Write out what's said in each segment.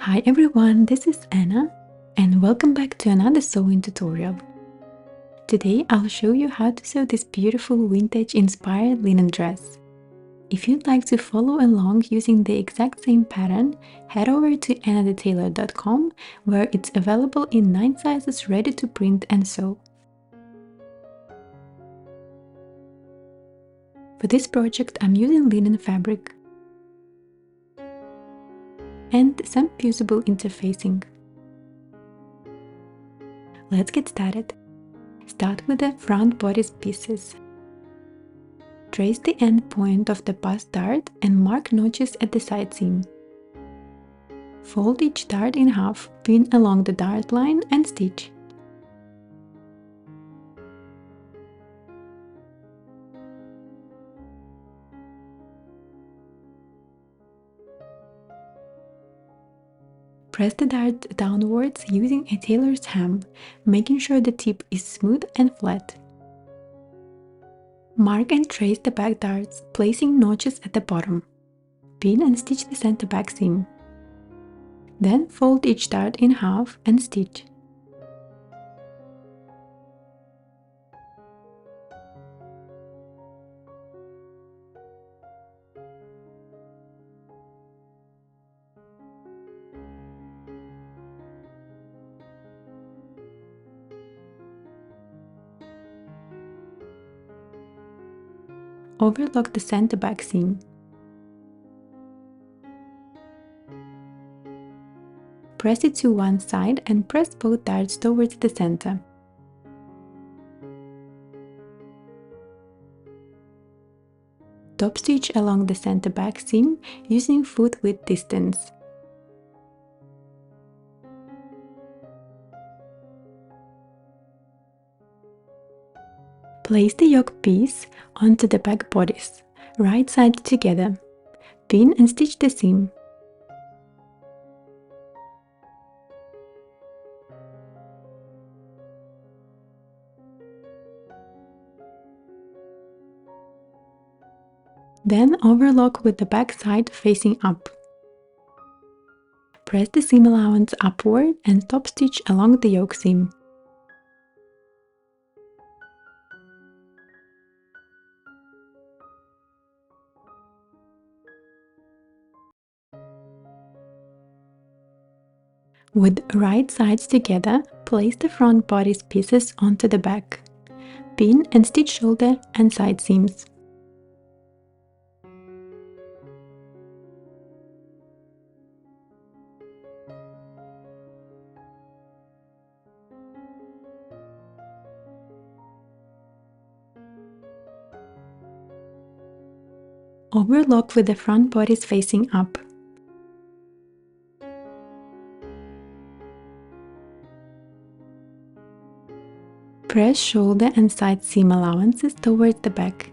Hi everyone, this is Anna and welcome back to another sewing tutorial. Today I'll show you how to sew this beautiful vintage inspired linen dress. If you'd like to follow along using the exact same pattern, head over to annadetailor.com where it's available in 9 sizes ready to print and sew. For this project I'm using linen fabric and some fusible interfacing. Let's get started. Start with the front bodice pieces. Trace the end point of the pass dart and mark notches at the side seam. Fold each dart in half, pin along the dart line and stitch. Press the dart downwards using a tailor's ham, making sure the tip is smooth and flat. Mark and trace the back darts, placing notches at the bottom. Pin and stitch the center back seam. Then fold each dart in half and stitch. Overlock the center back seam. Press it to one side and press both darts towards the center. Top stitch along the center back seam using foot width distance. Place the yoke piece onto the back bodice, right sides together. Pin and stitch the seam. Then overlock with the back side facing up. Press the seam allowance upward and top stitch along the yoke seam. With right sides together, place the front bodice pieces onto the back. Pin and stitch shoulder and side seams. Overlock with the front bodice facing up. Press shoulder and side seam allowances towards the back.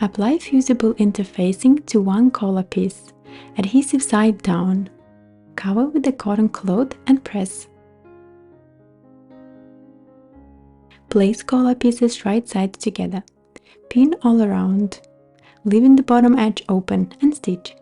Apply fusible interfacing to one collar piece, adhesive side down. Cover with the cotton cloth and press. Place collar pieces right sides together. Pin all around, leaving the bottom edge open and stitch.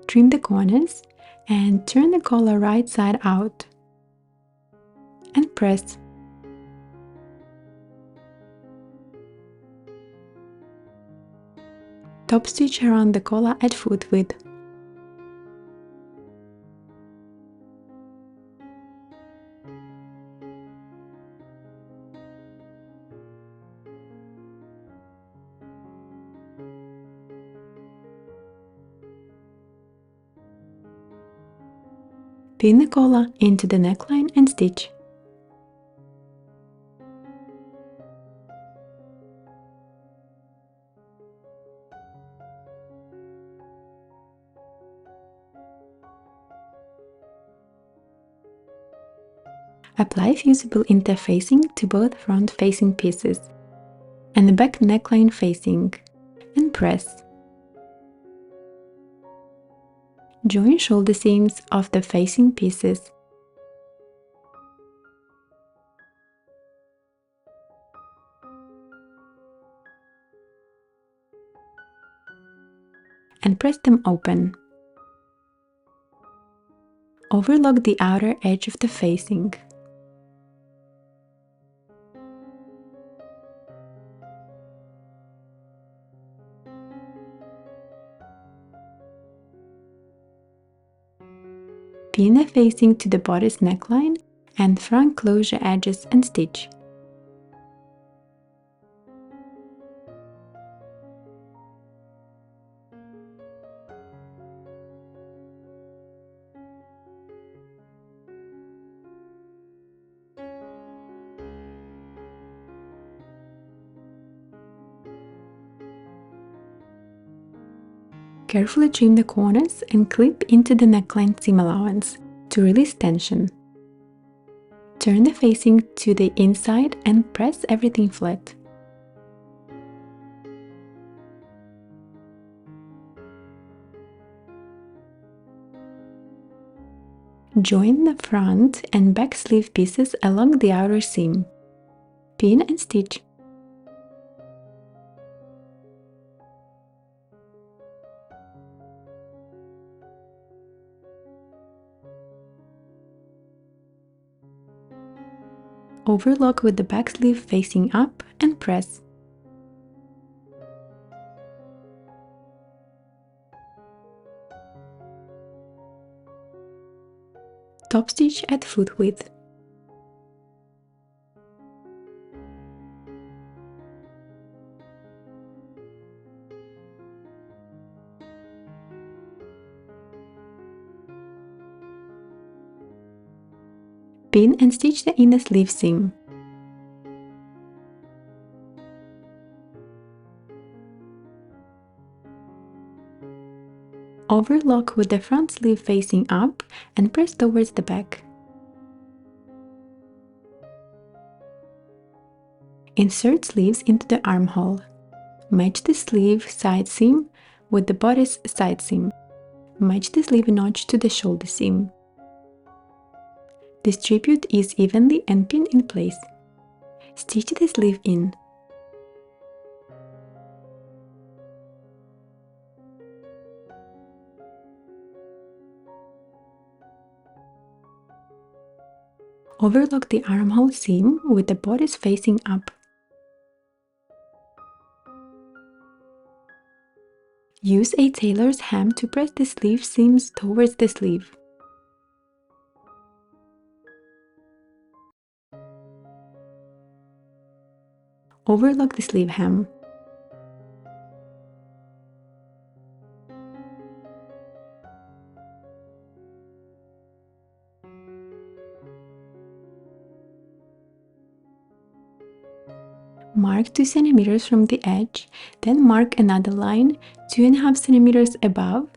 Trim the corners and turn the collar right side out and press. Top stitch around the collar at foot width. Pin the collar into the neckline and stitch. Apply fusible interfacing to both front-facing pieces and the back neckline facing, and press. Join shoulder seams of the facing pieces. And press them open. Overlock the outer edge of the facing. Pin the facing to the bodice neckline and front closure edges and stitch. Carefully trim the corners and clip into the neckline seam allowance to release tension. Turn the facing to the inside and press everything flat. Join the front and back sleeve pieces along the outer seam. Pin and stitch. Overlock with the back sleeve facing up and press. Top stitch at foot width. Pin and stitch the inner sleeve seam. Overlock with the front sleeve facing up and press towards the back. Insert sleeves into the armhole. Match the sleeve side seam with the bodice side seam. Match the sleeve notch to the shoulder seam. Distribute ease evenly and pin in place. Stitch the sleeve in. Overlock the armhole seam with the bodice facing up. Use a tailor's hem to press the sleeve seams towards the sleeve. Overlock the sleeve hem. Mark 2 cm from the edge, then mark another line 2.5 cm above.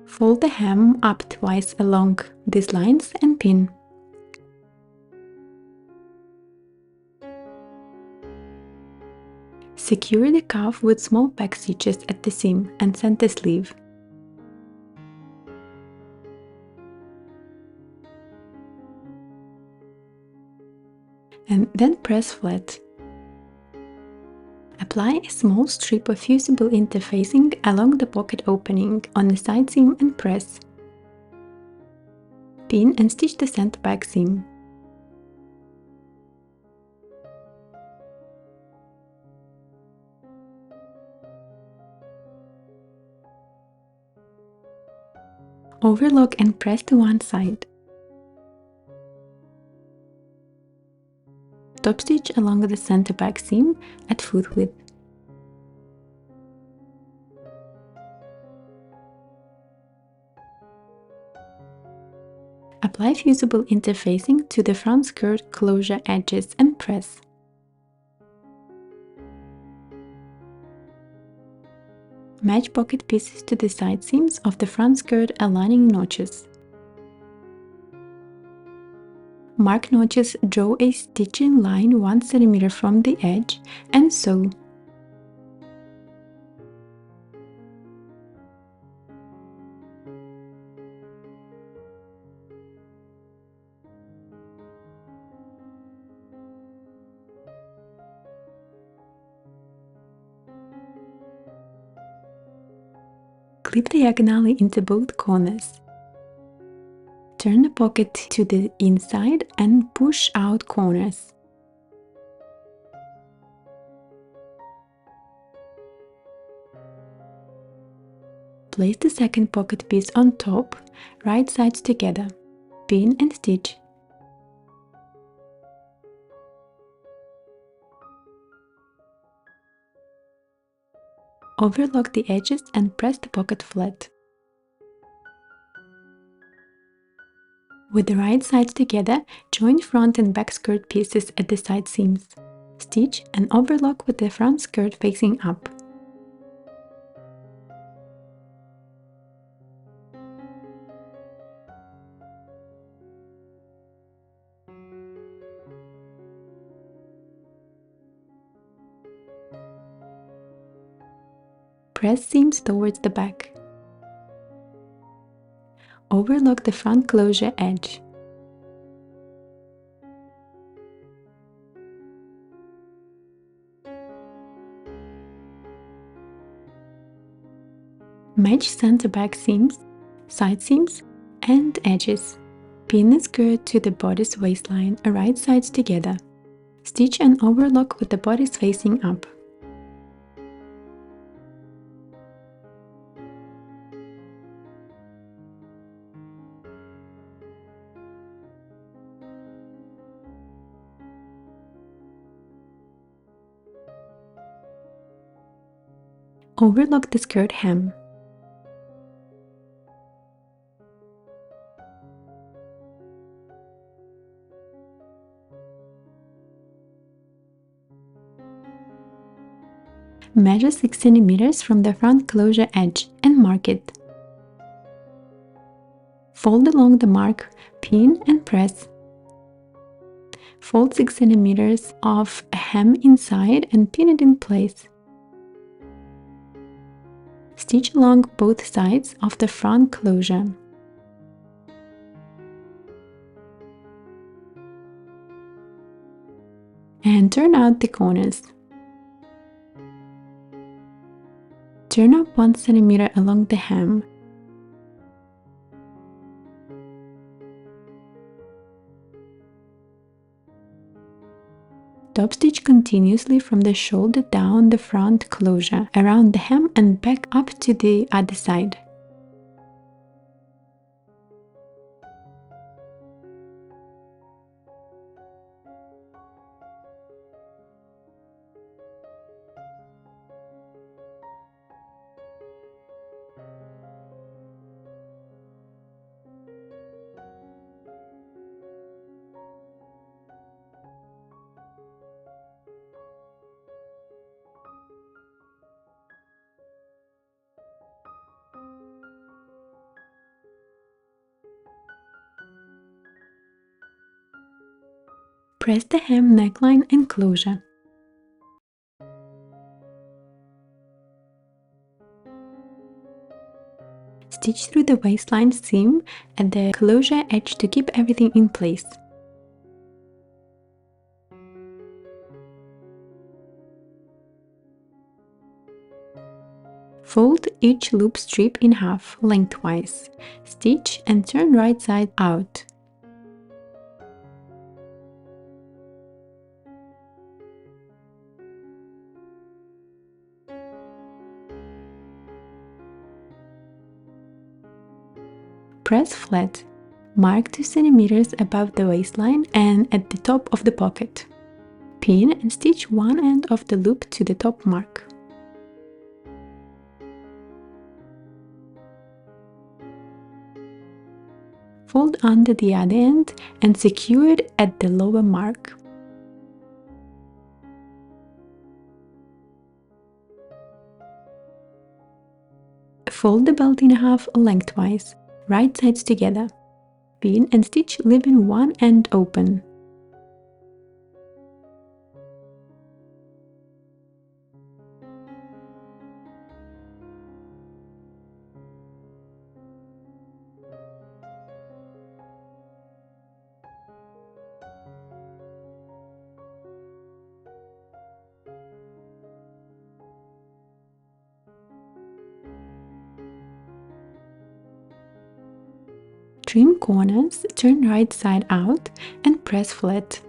Fold the hem up twice along these lines and pin. Secure the cuff with small back stitches at the seam and center sleeve. And then press flat. Apply a small strip of fusible interfacing along the pocket opening on the side seam and press. Pin and stitch the center back seam. Overlock and press to one side. Top stitch along the center back seam at foot width. Apply fusible interfacing to the front skirt closure edges and press. Match pocket pieces to the side seams of the front skirt aligning notches. Mark notches, draw a stitching line 1 cm from the edge and sew. Clip diagonally into both corners. Turn the pocket to the inside and push out corners. Place the second pocket piece on top, right sides together. Pin and stitch. Overlock the edges and press the pocket flat. With the right sides together, join front and back skirt pieces at the side seams. Stitch and overlock with the front skirt facing up. Press seams towards the back. Overlock the front closure edge. Match center back seams, side seams, and edges. Pin the skirt to the bodice waistline, right sides together. Stitch and overlock with the bodice facing up. Overlock the skirt hem. Measure 6 cm from the front closure edge and mark it. Fold along the mark, pin and press. Fold 6 cm of hem inside and pin it in place. Stitch along both sides of the front closure. And turn out the corners. Turn up 1 cm along the hem. Top stitch continuously from the shoulder down the front closure, around the hem and back up to the other side. Press the hem neckline and closure. Stitch through the waistline seam at the closure edge to keep everything in place. Fold each loop strip in half lengthwise. Stitch and turn right side out. Press flat. Mark 2 cm above the waistline and at the top of the pocket. Pin and stitch one end of the loop to the top mark. Fold under the other end and secure it at the lower mark. Fold the belt in half lengthwise, right sides together. pin and stitch leaving one end open. Trim corners, turn right side out and press flat.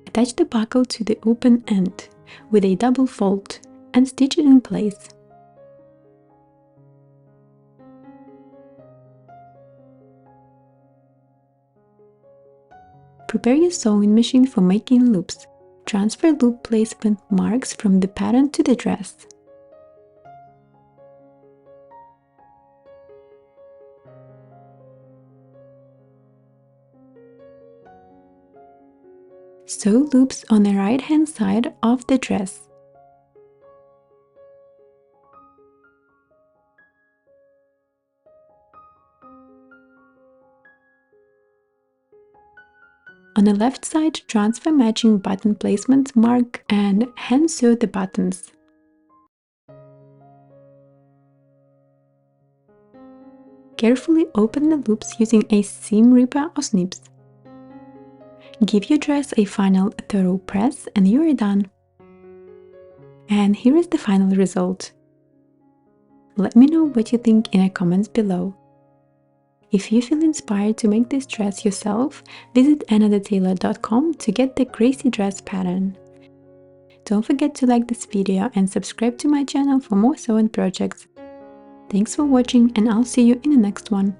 Attach the buckle to the open end with a double fold and stitch it in place. Prepare your sewing machine for making loops. Transfer loop placement marks from the pattern to the dress. Sew loops on the right-hand side of the dress. On the left side, transfer matching button placement mark and hand sew the buttons. Carefully open the loops using a seam ripper or snips. Give your dress a final thorough press and you are done. And here is the final result. Let me know what you think in the comments below. If you feel inspired to make this dress yourself, visit annathetailor.com to get the Gracie dress pattern. Don't forget to like this video and subscribe to my channel for more sewing projects. Thanks for watching and I'll see you in the next one.